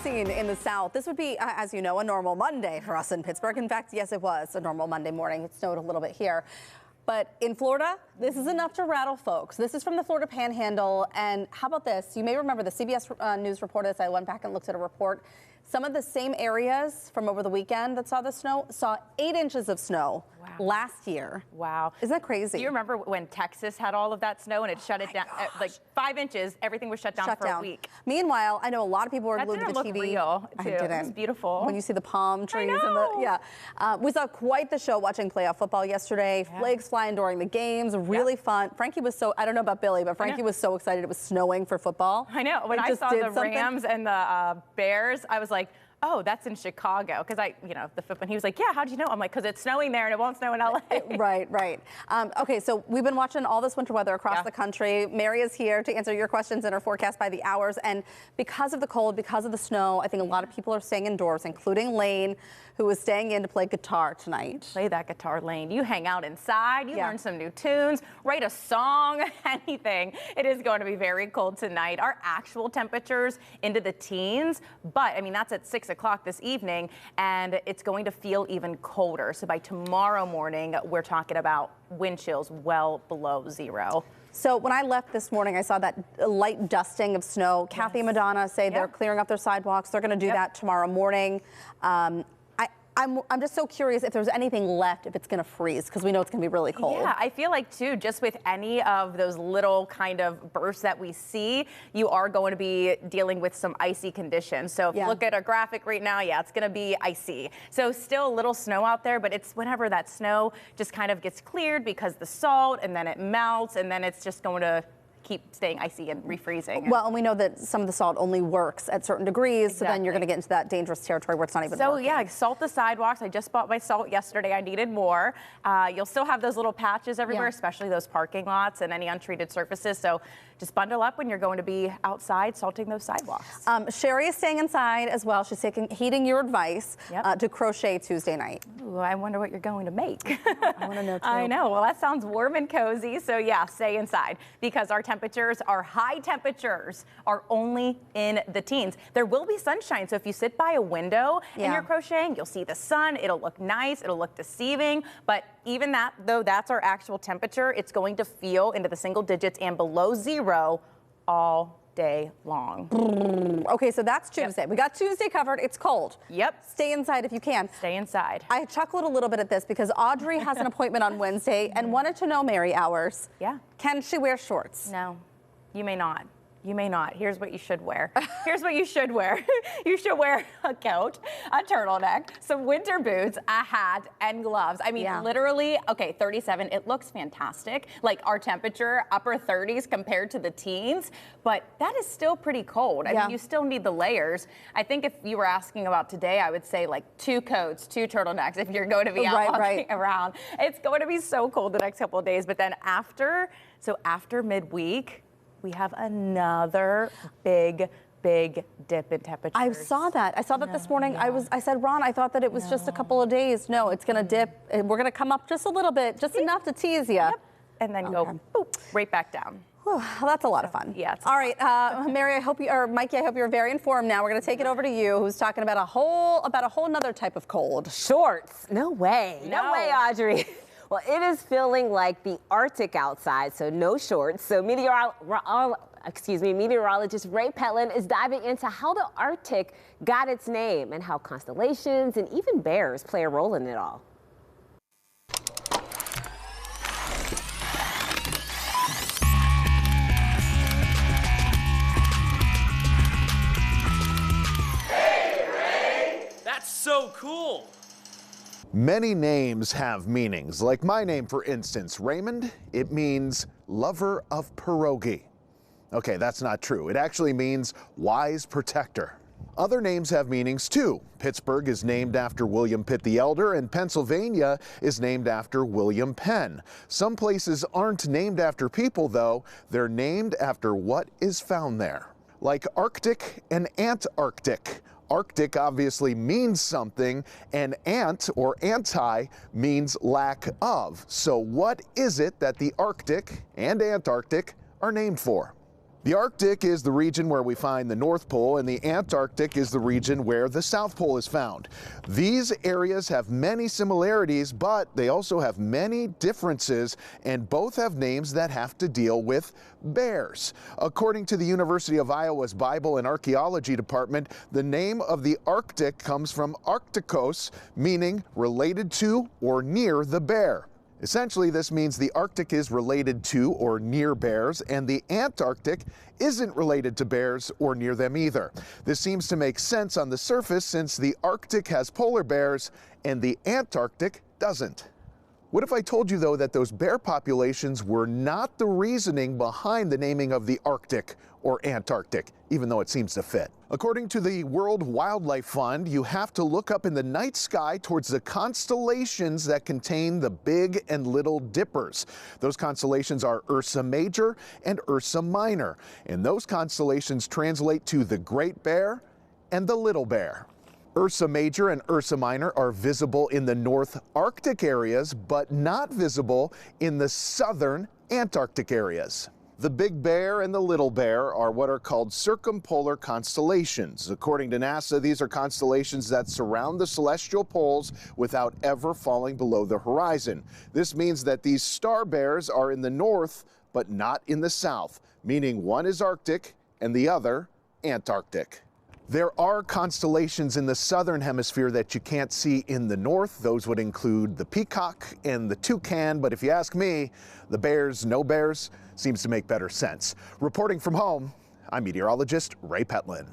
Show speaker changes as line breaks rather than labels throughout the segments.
seen in the South, this would be, as you know, a normal Monday for us in Pittsburgh. In fact, yes, it was a normal Monday morning. It snowed a little bit here. But in Florida, this is enough to rattle folks. This is from the Florida Panhandle. And how about this? You may remember the CBS News reported this. I went back and looked at a report. Some of the same areas from over the weekend that saw the snow saw 8 inches of snow last year.
Wow.
Isn't that crazy?
Do you remember when Texas had all of that snow and it shut it down? Like 5 inches, everything was shut down for a week.
Meanwhile, I know a lot of people were
That
glued to the
didn't
TV.
look real, too.
I didn't.
It was beautiful.
When you see the palm trees and the we saw quite the show watching playoff football yesterday. Flags flying during the games, really fun. Frankie was so, I don't know about Billy, but Frankie was so excited it was snowing for football.
I know. When I saw the Rams and the Bears, I was like, oh, that's in Chicago. Because the football, he was like, yeah, how'd you know? I'm like, because it's snowing there and it won't snow in LA.
Right. Okay, so we've been watching all this winter weather across the country. Mary is here to answer your questions in her forecast by the hours. And because of the cold, because of the snow, I think a lot of people are staying indoors, including Lane, who is staying in to play guitar tonight.
Play that guitar, Lane. You hang out inside, you learn some new tunes, write a song, anything. It is going to be very cold tonight. Our actual temperatures into the teens, but I mean, that's at 6 o'clock this evening, and it's going to feel even colder. So by tomorrow morning, we're talking about wind chills well below 0.
So when I left this morning, I saw that light dusting of snow. Kathy and Madonna say they're clearing up their sidewalks. They're going to do that tomorrow morning. I'm just so curious if there's anything left, if it's going to freeze, because we know it's going to be really cold.
Yeah, I feel like, too, just with any of those little kind of bursts that we see, you are going to be dealing with some icy conditions. So if you look at a graphic right now, it's going to be icy. So still a little snow out there, but it's whenever that snow just kind of gets cleared because the salt, and then it melts, and then it's just going to keep staying icy and refreezing.
Well, and we know that some of the salt only works at certain degrees, so then you're going to get into that dangerous territory where it's not even working.
So salt the sidewalks. I just bought my salt yesterday. I needed more. You'll still have those little patches everywhere, especially those parking lots and any untreated surfaces. So just bundle up when you're going to be outside salting those sidewalks.
Sherry is staying inside as well. She's heeding your advice to crochet Tuesday night.
Ooh, I wonder what you're going to make.
I want to know too.
I know. Well, that sounds warm and cozy. So stay inside, because our high temperatures are only in the teens. There will be sunshine. So if you sit by a window and you're crocheting, you'll see the sun. It'll look nice. It'll look deceiving. But even that, though that's our actual temperature, it's going to feel into the single digits and below 0 all day long.
Okay, so that's Tuesday. We got Tuesday covered. It's cold. Stay inside if you can.
Stay inside.
I chuckled a little bit at this because Audrey has an appointment on Wednesday and wanted to know, Mary Ours, can she wear shorts?
No, you may not. You may not. Here's what you should wear. Here's what you should wear. You should wear a coat, a turtleneck, some winter boots, a hat, and gloves. I mean, literally, 37, it looks fantastic. Like our temperature, upper 30s compared to the teens, but that is still pretty cold. I mean, you still need the layers. I think if you were asking about today, I would say like 2 coats, 2 turtlenecks if you're going to be out walking around. It's going to be so cold the next couple of days, but then after midweek, we have another big dip in temperatures.
I saw that. I saw that this morning. I said, Ron, I thought that it was just a couple of days. No, it's going to dip. We're going to come up just a little bit, just enough to tease you.
And then go boop, right back down.
Well, that's a lot of fun.
Yeah.
All right, Mary, Mikey, I hope you're very informed now. We're going to take it over to you, who's talking about a whole nother type of cold.
Shorts? No way. No way, Audrey. Well, it is feeling like the Arctic outside, so no shorts. So meteorologist Ray Petlin is diving into how the Arctic got its name and how constellations and even bears play a role in it all.
Hey, Ray! That's so cool!
Many names have meanings, like my name, for instance, Raymond. It means lover of pierogi. Okay, that's not true. It actually means wise protector. Other names have meanings too. Pittsburgh is named after William Pitt the Elder, and Pennsylvania is named after William Penn. Some places aren't named after people, though. They're named after what is found there. Like Arctic and Antarctic. Arctic obviously means something, and ant or anti means lack of. So what is it that the Arctic and Antarctic are named for? The Arctic is the region where we find the North Pole, and the Antarctic is the region where the South Pole is found. These areas have many similarities, but they also have many differences, and both have names that have to deal with bears. According to the University of Iowa's Bible and Archaeology Department, the name of the Arctic comes from Arcticos, meaning related to or near the bear. Essentially, this means the Arctic is related to or near bears, and the Antarctic isn't related to bears or near them either. This seems to make sense on the surface since the Arctic has polar bears and the Antarctic doesn't. What if I told you, though, that those bear populations were not the reasoning behind the naming of the Arctic or Antarctic, even though it seems to fit? According to the World Wildlife Fund, you have to look up in the night sky towards the constellations that contain the Big and Little Dippers. Those constellations are Ursa Major and Ursa Minor, and those constellations translate to the Great Bear and the Little Bear. Ursa Major and Ursa Minor are visible in the North Arctic areas, but not visible in the southern Antarctic areas. The Big Bear and the Little Bear are what are called circumpolar constellations. According to NASA, these are constellations that surround the celestial poles without ever falling below the horizon. This means that these star bears are in the north, but not in the south, meaning one is Arctic and the other Antarctic. There are constellations in the southern hemisphere that you can't see in the north. Those would include the Peacock and the Toucan, but if you ask me, the bears, no bears, seems to make better sense. Reporting from home, I'm meteorologist Ray Petlin.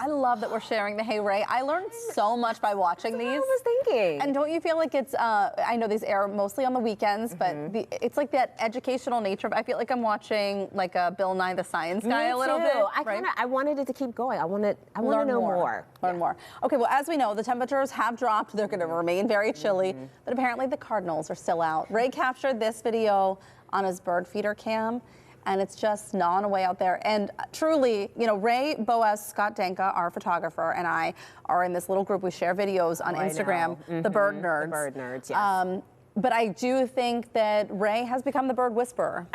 I love that we're sharing the Hey Ray. I learned so much by watching these.
I was thinking.
And don't you feel like it's, I know these air mostly on the weekends, but it's like that educational nature. I feel like I'm watching like a Bill Nye the Science Guy a little bit.
I wanted it to keep going. I want to know more.
Learn more. Okay, well, as we know, the temperatures have dropped. They're going to remain very chilly, but apparently the Cardinals are still out. Ray captured this video on his bird feeder cam, and it's just gnawing away out there. And truly, you know, Ray, Boaz, Scott Danka, our photographer, and I are in this little group. We share videos on Instagram, the Bird Nerds.
The Bird Nerds, yes.
But I do think that Ray has become the bird whisperer.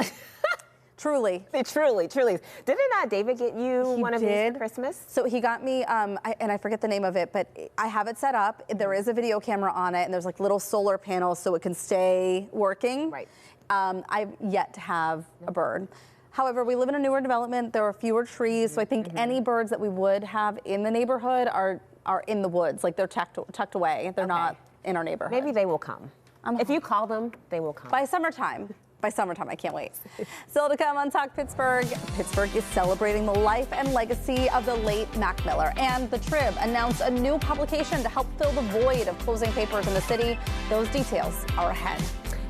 Truly.
Truly. Didn't David get you one of these for Christmas?
So he got me, and I forget the name of it, but I have it set up. There is a video camera on it, and there's like little solar panels so it can stay working.
Right.
I've yet to have a bird. However, we live in a newer development. There are fewer trees, so I think any birds that we would have in the neighborhood are in the woods, like they're tucked away. They're not in our neighborhood.
Maybe they will come. If you call them, they will come.
By summertime, I can't wait. Still to come on Talk Pittsburgh. Pittsburgh is celebrating the life and legacy of the late Mac Miller. And the Trib announced a new publication to help fill the void of closing papers in the city. Those details are ahead.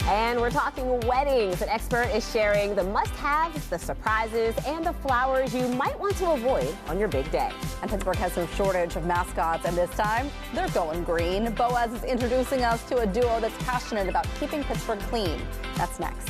And we're talking weddings. An expert is sharing the must-haves, the surprises, and the flowers you might want to avoid on your big day.
And Pittsburgh has no shortage of mascots, and this time, they're going green. Boaz is introducing us to a duo that's passionate about keeping Pittsburgh clean. That's next.